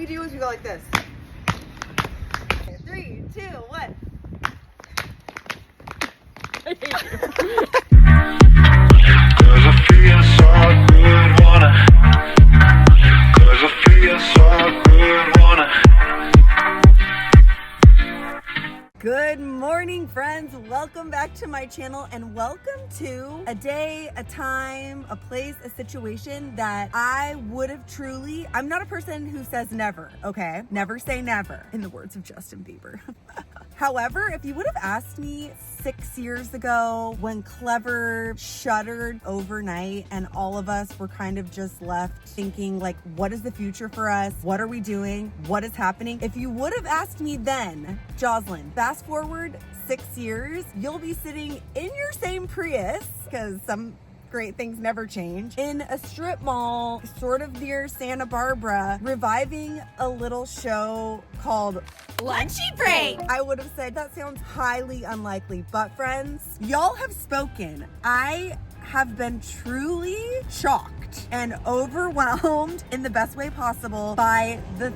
we do is we go like this. Okay, 3, 2, 1. I hate you. Cause I feel so good, wanna. Cause I feel so good, wanna. Good morning, friends. Welcome back to my channel and welcome to a day, a time, a place, a situation that I would have truly, I'm not a person who says never, okay? Never say never, in the words of Justin Bieber. However, if you would have asked me 6 years ago when Clever shuttered overnight and all of us were kind of just left thinking like, what is the future for us? What are we doing? What is happening? If you would have asked me then, Joslyn, fast forward 6 years, you'll be sitting in your same Prius, because some great things never change, in a strip mall sort of near Santa Barbara, reviving a little show called Lunchy Break. I would have said that sounds highly unlikely, but friends, y'all have spoken. I have been truly shocked and overwhelmed in the best way possible by the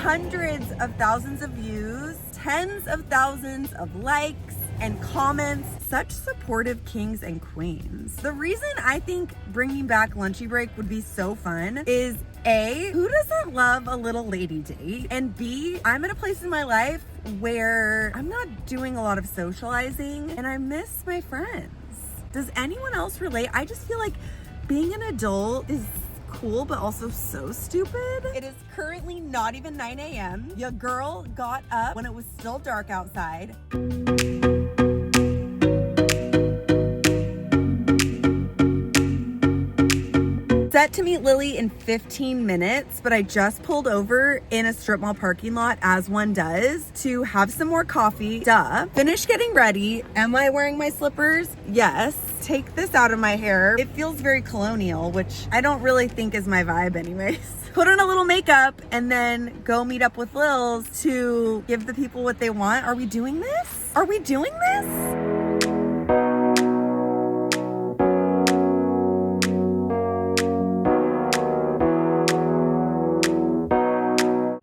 hundreds of thousands of views, tens of thousands of likes and comments, such supportive kings and queens. The reason I think bringing back Lunchy Break would be so fun is A, who doesn't love a little lady date? And B, I'm at a place in my life where I'm not doing a lot of socializing and I miss my friends. Does anyone else relate? I just feel like being an adult is cool, but also so stupid. It is currently not even 9 a.m. Your girl got up when it was still dark outside. Set to meet Lily in 15 minutes, but I just pulled over in a strip mall parking lot, as one does, to have some more coffee. Duh. Finish getting ready. Am I wearing my slippers? Yes. Take this out of my hair. It feels very colonial, which I don't really think is my vibe anyways. Put on a little makeup and then go meet up with Lils to give the people what they want. Are we doing this? Are we doing this?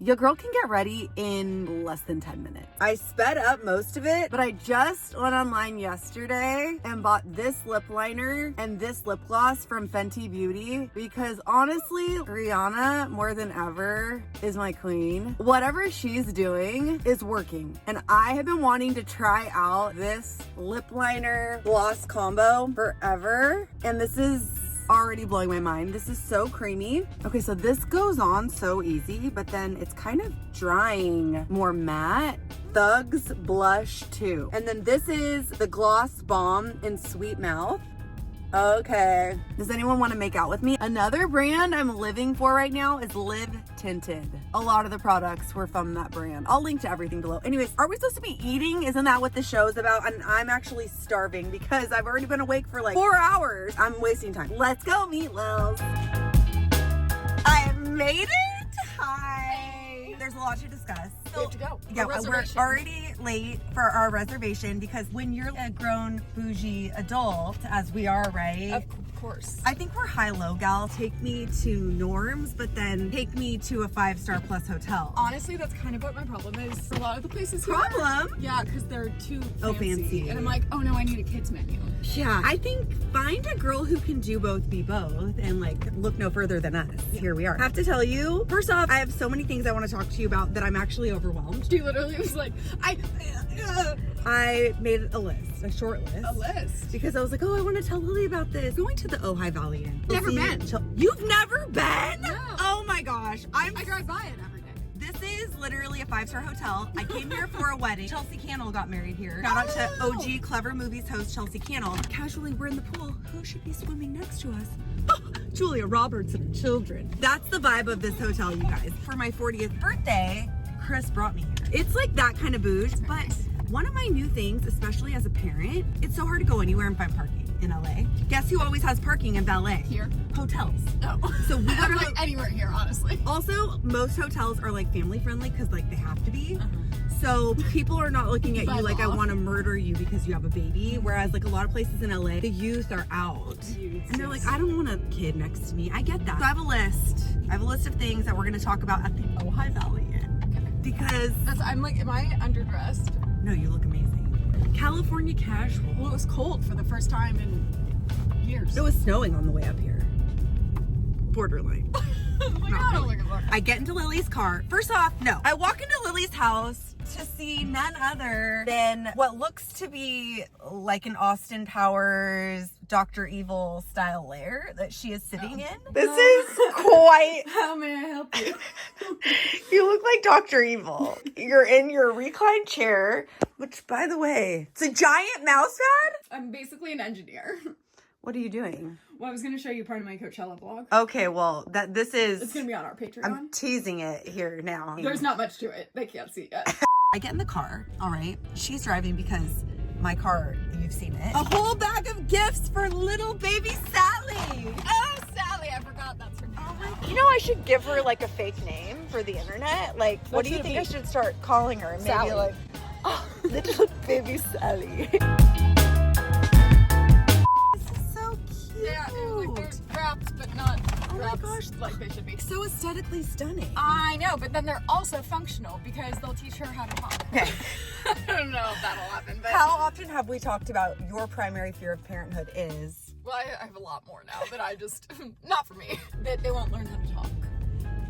Your girl can get ready in less than 10 minutes. I sped up most of it, but I just went online yesterday and bought this lip liner and this lip gloss from Fenty Beauty because honestly, Rihanna, more than ever, is my queen. Whatever she's doing is working. And I have been wanting to try out this lip liner gloss combo forever. And this is already blowing my mind. This is so creamy. Okay, so this goes on so easy, but then it's kind of drying more matte. Thugs Blush 2. And then this is the Gloss Bomb in Sweet Mouth. Okay. Does anyone want to make out with me? Another brand I'm living for right now is Live Tinted. A lot of the products were from that brand. I'll link to everything below. Anyways, are we supposed to be eating? Isn't that what the show is about? And I'm actually starving because I've already been awake for like 4 hours. I'm wasting time. Let's go meet Lils. I made it. Hi. There's a lot to discuss. We have to go. Yeah, we're already late for our reservation because when you're a grown bougie adult, as we are, right? Of course. I think we're high-low, gal. Take me to Norms, but then take me to a 5-star plus hotel. Honestly, that's kind of what my problem is. A lot of the places here. Problem? Yeah, because they're too fancy. Oh, fancy. And I'm like, oh no, I need a kids menu. Yeah, I think find a girl who can do both, be both, and like look no further than us. Yeah. Here we are. I have to tell you, first off, I have so many things I want to talk to you about that I'm actually overwhelmed. She literally was like, I made a list, a short list. A list? Because I was like, oh, I want to tell Lily about this. Going to the Ojai Valley Inn. Never been. You've never been? No. Oh my gosh. I drive by it every day. This is literally a 5-star hotel. I came here for a wedding. Chelsea Cannell got married here. Shout out to OG Clever Movies host Chelsea Cannell. Casually, we're in the pool. Who should be swimming next to us? Oh, Julia Roberts and her children. That's the vibe of this hotel, you guys. For my 40th birthday, Chris brought me here. It's like that kind of bouge, but one of my new things, especially as a parent, it's so hard to go anywhere and find parking in LA. Guess who always has parking in valet? Here? Hotels. No. So we I'm like anywhere here, honestly. Also, most hotels are like family friendly because like they have to be. So people are not looking at By you like I law. want to murder you because you have a baby. Whereas like a lot of places in LA, the youth are out. And they're like, I don't want a kid next to me. I get that. So I have a list. I have a list of things that we're going to talk about at the Ojai Valley Inn. Because... I'm like, am I underdressed? No, you look amazing. California casual. Well, it was cold for the first time in years. It was snowing on the way up here. Borderline. Oh my Not God, really. oh my God. I get into Lily's car. First off, no. I walk into Lily's house to see none other than what looks to be like an Austin Powers Dr. Evil style lair that she is sitting in. This is quite... How may I help you? You look like Dr. Evil. You're in your reclined chair, which, by the way, it's a giant mouse pad. I'm basically an engineer. What are you doing? Well, I was going to show you part of my Coachella vlog. Okay, well, this is... It's going to be on our Patreon. I'm teasing it here now. There's not much to it. They can't see yet. I get in the car, all right? She's driving because my car, you've seen it. A whole bag of gifts for little baby Sally. Oh, Sally, I forgot that's her name. You know, I should give her like a fake name for the internet. Like, what do you think I should start calling her? Maybe Sally. like, oh, little baby Sally. This is so cute. Yeah, like they're wrapped, but not Oh my wrapped gosh. like they should be. So aesthetically stunning. I know, but then they're also functional because they'll teach her how to talk. Okay. I don't know if that'll happen, but How often have we talked about your primary fear of parenthood is? well, I have a lot more now, but I just not for me. That they won't learn how to talk.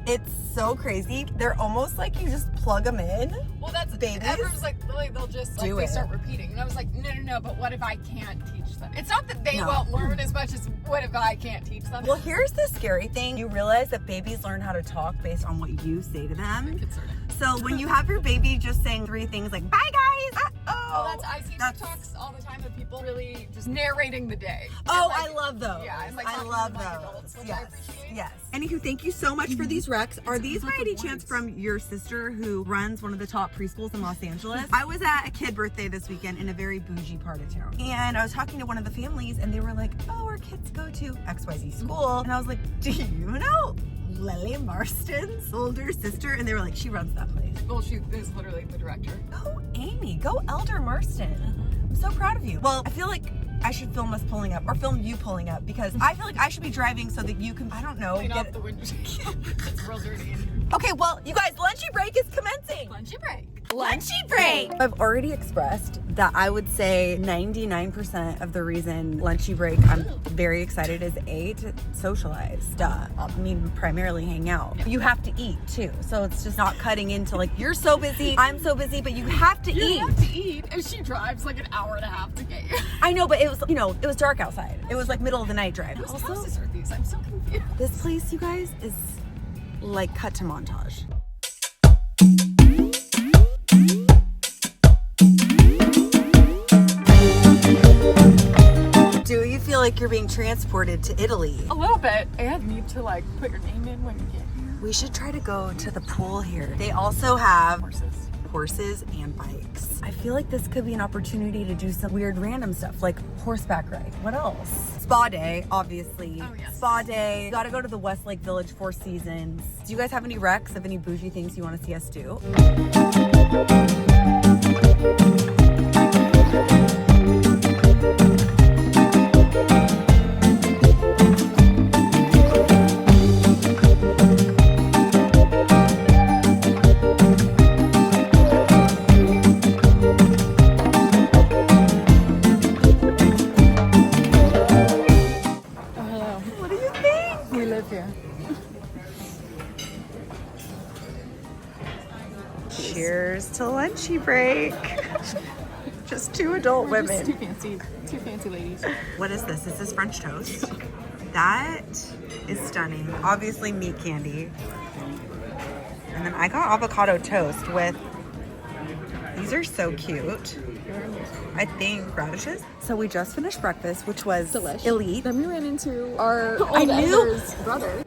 It's so crazy. They're almost like you just plug them in. Well, that's Babies? everyone's like they'll just like Do they it. start repeating, and I was like, no, but what if I can't teach them? It's not that they No. won't learn as much as what if I can't teach them. Well, here's the scary thing. You realize that babies learn how to talk based on what you say to them. concerning. So when you have your baby just saying 3 things like, bye guys, Oh, I see TikToks all the time of people really just narrating the day. Oh, And, like, I love those. Yeah, and, like, I talking to love them like those. adults, which I Yes, appreciate. yes. Anywho, thank you so much for these recs. Are these by like any the chance ones. from your sister who runs one of the top preschools in Los Angeles? I was at a kid birthday this weekend in a very bougie part of town. And I was talking to one of the families and they were like, oh, our kids go to XYZ school. And I was like, do you know Lily Marston's older sister? And they were like, she runs that place. Well, she is literally the director. Go Amy, go Elder Marston. I'm so proud of you. Well, I feel like I should film us pulling up or film you pulling up because I feel like I should be driving so that you can, I don't know, Clean get off the window. It's real dirty in here. Okay, well, you guys, Lunchy Break is commencing. Lunchy break. Lunchy Break! I've already expressed that I would say 99% of the reason Lunchy Break I'm very excited is A, to socialize. Duh. I mean, primarily hang out. You have to eat too. So it's just not cutting into like, you're so busy, I'm so busy, but you have to You eat. have to eat, and she drives like an hour and a half to get you. I know, but it was, it was dark outside. It was like middle of the night drive. Whose Also, houses are these? I'm so confused. this place, you guys, is like cut to montage. Do you feel like you're being transported to Italy? A little bit. And you need to like put your name in when you get here. We should try to go to the pool here. They also have Horses. and bikes. I feel like this could be an opportunity to do some weird random stuff like horseback ride. What else? Spa day, obviously. Oh, yes. Spa day. Gotta go to the Westlake Village Four Seasons. Do you guys have any recs of any bougie things you want to see us do? What do you think? We live here. Cheers to Lunchy Break. Just 2 adult We're women. just two fancy ladies. What is this? Is this French toast? That is stunning. Obviously meat candy. And then I got avocado toast with, these are so cute. I think radishes. So we just finished breakfast, which was Delish. elite. Then we ran into our old I knew- Edgar's brother.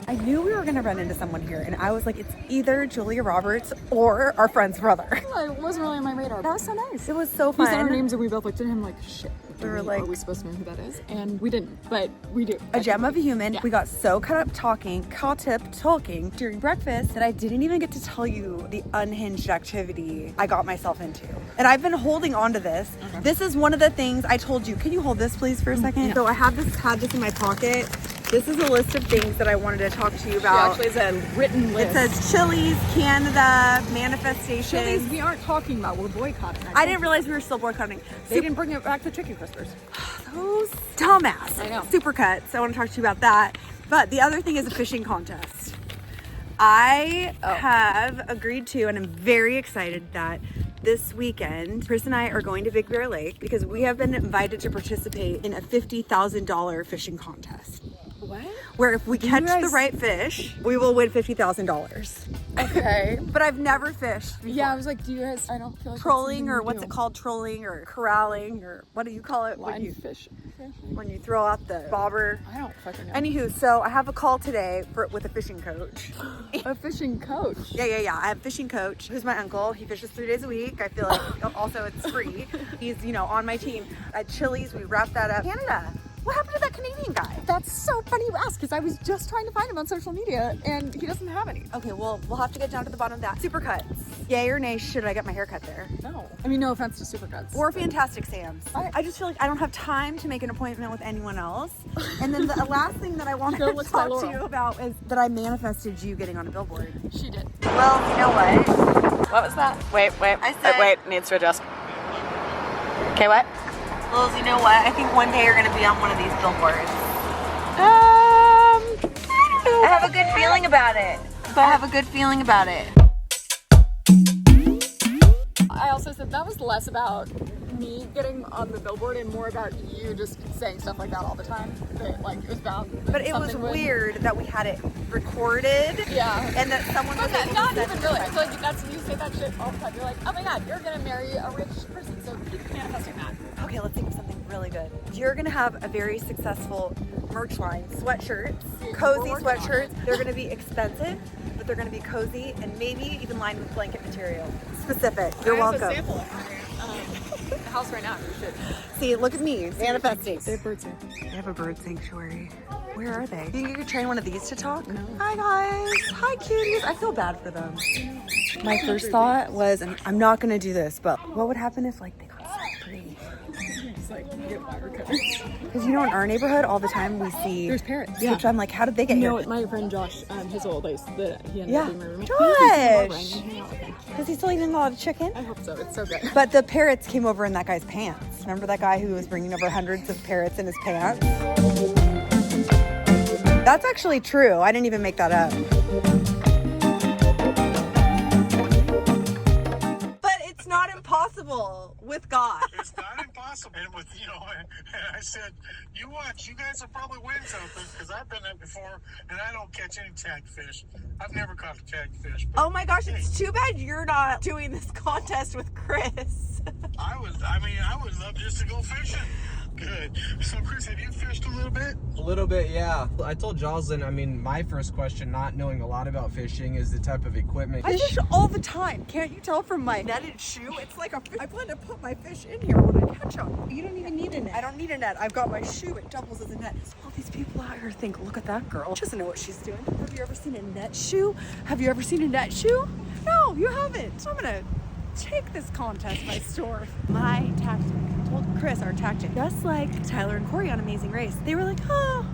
I knew we were gonna run into someone here and I was like, it's either Julia Roberts or our friend's brother. It wasn't really on my radar. That was so nice. It was so We said our fun. names and we both looked at him like, shit. We were like, are we supposed to know who that is? And we didn't, but we do. a gem of a human. Yeah. We got so caught up talking during breakfast that I didn't even get to tell you the unhinged activity I got myself into. And I've been holding on to this. Okay. This is one of the things I told you. Can you hold this please for a second? Yeah. So I had this in my pocket. This is a list of things that I wanted to talk to you Yeah, about. actually, it's a written list. It says Chili's, Canada, manifestation. Chili's, we aren't talking about. We're boycotting. I didn't realize we were still boycotting. They didn't bring it back to chicken crispers. Those dumbass. I know. Supercuts. I want to talk to you about that. But the other thing is a fishing contest. I have agreed to, and I'm very excited that this weekend, Chris and I are going to Big Bear Lake because we have been invited to participate in a $50,000 fishing contest. What? Where if we catch the right fish, we will win $50,000. Okay. But I've never fished before. Yeah, I was like, do you guys? I don't feel like Trolling, or what's it called? Trolling or corralling, or what do you call it Line fish. when you throw out the bobber? I don't fucking know. Anywho, so I have a call today with a fishing coach. A fishing coach. Yeah. I have a fishing coach who's my uncle. He fishes 3 days a week. I feel like also it's free. He's, on my team. At Chili's, we wrapped that up. Canada. What happened to that Canadian guy? That's so funny you ask, because I was just trying to find him on social media, and he doesn't have any. Okay, well, we'll have to get down to the bottom of that. Supercuts. Yay or nay, should I get my hair cut there? No. I mean, no offense to Supercuts. Or Fantastic Sam's. I just feel like I don't have time to make an appointment with anyone else. And then the last thing that I wanted Go to look by talk to Laurel. you about is that I manifested you getting on a billboard. She did. Well, you know what? What was that? Wait. I said- wait. Needs to adjust. Okay, what? Lils, you know what? I think one day you're gonna be on one of these billboards. I have a good feeling about it. I also said that was less about me getting on the billboard and more about you just saying stuff like that all the time. That, like, it was bound. But it was weird that we had it recorded. Yeah. And that someone was able to Not send even it really. to I feel like that's, you say that shit all the time. You're like, oh my god, you're gonna marry a rich person, so keep manifesting that. Okay, let's think of something really good. You're gonna have a very successful merch line. Sweatshirts, cozy We're working on sweatshirts. They're gonna be expensive, but they're gonna be cozy and maybe even lined with blanket material. Specific. You're welcome. I have a sample in the house right now. You should. See, look at me, manifesting. They have birds here. They have a bird sanctuary. Where are they? You think you could train one of these to talk? No. Hi guys. Hi cuties. I feel bad for them. My first thought was, and I'm not gonna do this, but what would happen if like they got so pretty? It's like, you get wire cutters. Because in our neighborhood all the time we see There's parrots. which I'm like, how did they get No, here? my friend Josh, his old place, that he ended Yeah. up being my roommate. Josh! He hang out with him. Because he's still eating a lot of chicken. I hope so. It's so good. But the parrots came over in that guy's pants. Remember that guy who was bringing over hundreds of parrots in his pants? That's actually true. I didn't even make that up. But it's not impossible with God. It's not impossible. And with, I said, you watch, you guys will probably win something, because I've done that before, and I don't catch any tagged fish. I've never caught a tagged fish. But Oh my gosh, it's too bad you're not doing this contest with Chris. I would love just to go fishing. Good. So, Chris, have you fished a little bit? A little bit, yeah. I told Joslyn, my first question, not knowing a lot about fishing, is the type of equipment. I fish all the time. Can't you tell from my netted shoe? It's like I plan to put my fish in here when I catch them. You don't even need a net. I don't need a net. I've got my shoe. It doubles as a net. So all these people out here think, look at that girl. She doesn't know what she's doing. Have you ever seen a net shoe? Have you ever seen a net shoe? No, you haven't. So I'm going to take this contest by storm. My tactic. I told Chris our tactic. Just like Tyler and Corey on Amazing Race. They were like, oh,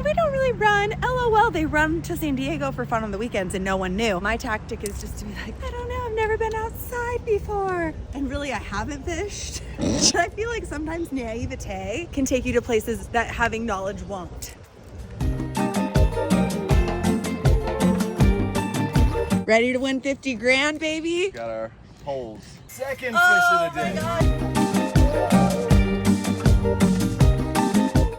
we don't really run. LOL, they run to San Diego for fun on the weekends and no one knew. My tactic is just to be like, I don't know, I've never been outside before. And really, I haven't fished. I feel like sometimes naivete can take you to places that having knowledge won't. Ready to win 50 grand, baby? Got our holes. Second fish Oh of the my day. God.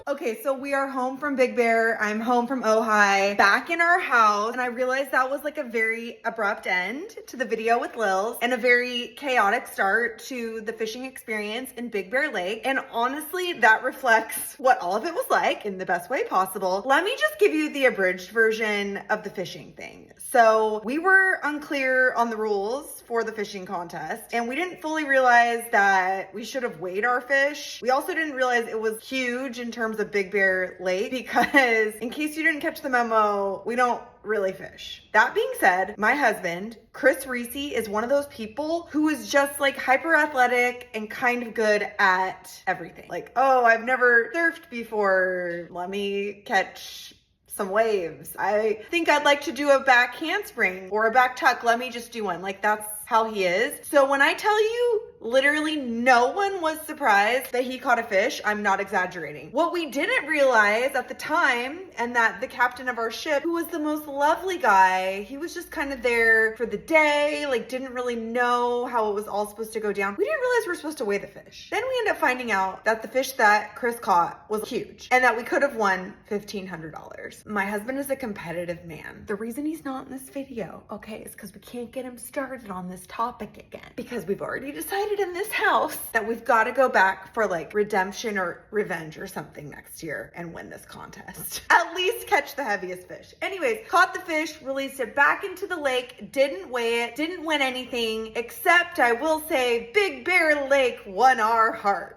Okay, so we are home from Big Bear. I'm home from Ojai, back in our house. And I realized that was like a very abrupt end to the video with Lils and a very chaotic start to the fishing experience in Big Bear Lake. And honestly, that reflects what all of it was like in the best way possible. Let me just give you the abridged version of the fishing thing. So we were unclear on the rules for the fishing contest, and we didn't fully realize that we should have weighed our fish. We also didn't realize it was huge in terms of Big Bear Lake because, in case you didn't catch the memo, we don't really fish. That being said, my husband, Chris Reese, is one of those people who is just like hyper athletic and kind of good at everything. Like, oh, I've never surfed before. Let me catch some waves. I think I'd like to do a back handspring or a back tuck. Let me just do one. Like, that's how he is. So when I tell you, literally no one was surprised that he caught a fish, I'm not exaggerating. What we didn't realize at the time, and that the captain of our ship, who was the most lovely guy, he was just kind of there for the day, like didn't really know how it was all supposed to go down. We didn't realize we were supposed to weigh the fish. Then we ended up finding out that the fish that Chris caught was huge and that we could have won $1,500. My husband is a competitive man. The reason he's not in this video, okay, is because we can't get him started on this topic again, because we've already decided in this house that we've got to go back for like redemption or revenge or something next year and win this contest. At least catch the heaviest fish. Anyways, caught the fish, released it back into the lake, didn't weigh it, didn't win anything, except I will say Big Bear Lake won our hearts.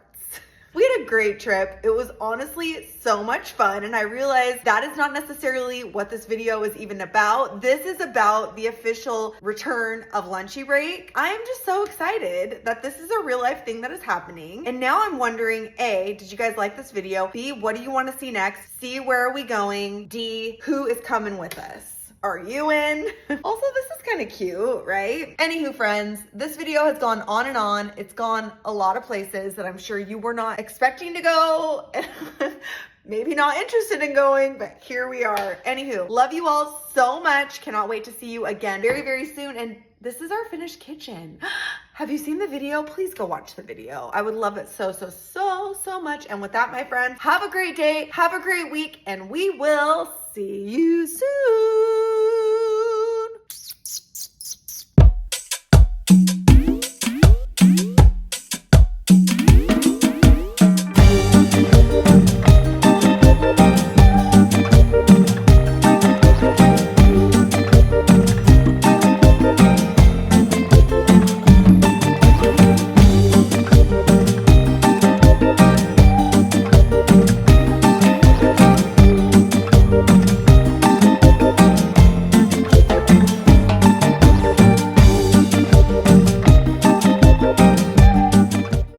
We had a great trip. It was honestly so much fun, and I realized that is not necessarily what this video is even about. This is about the official return of Lunchy Break. I am just so excited that this is a real life thing that is happening. And now I'm wondering, A, did you guys like this video? B, what do you want to see next? C, where are we going? D, who is coming with us? Are you in? Also, this is kind of cute, right? Anywho, friends, this video has gone on and on. It's gone a lot of places that I'm sure you were not expecting to go. Maybe not interested in going, but here we are. Anywho, love you all so much. Cannot wait to see you again very, very soon. And this is our finished kitchen. Have you seen the video? Please go watch the video. I would love it so, so, so, so much. And with that, my friends, have a great day, have a great week, and we will see you soon.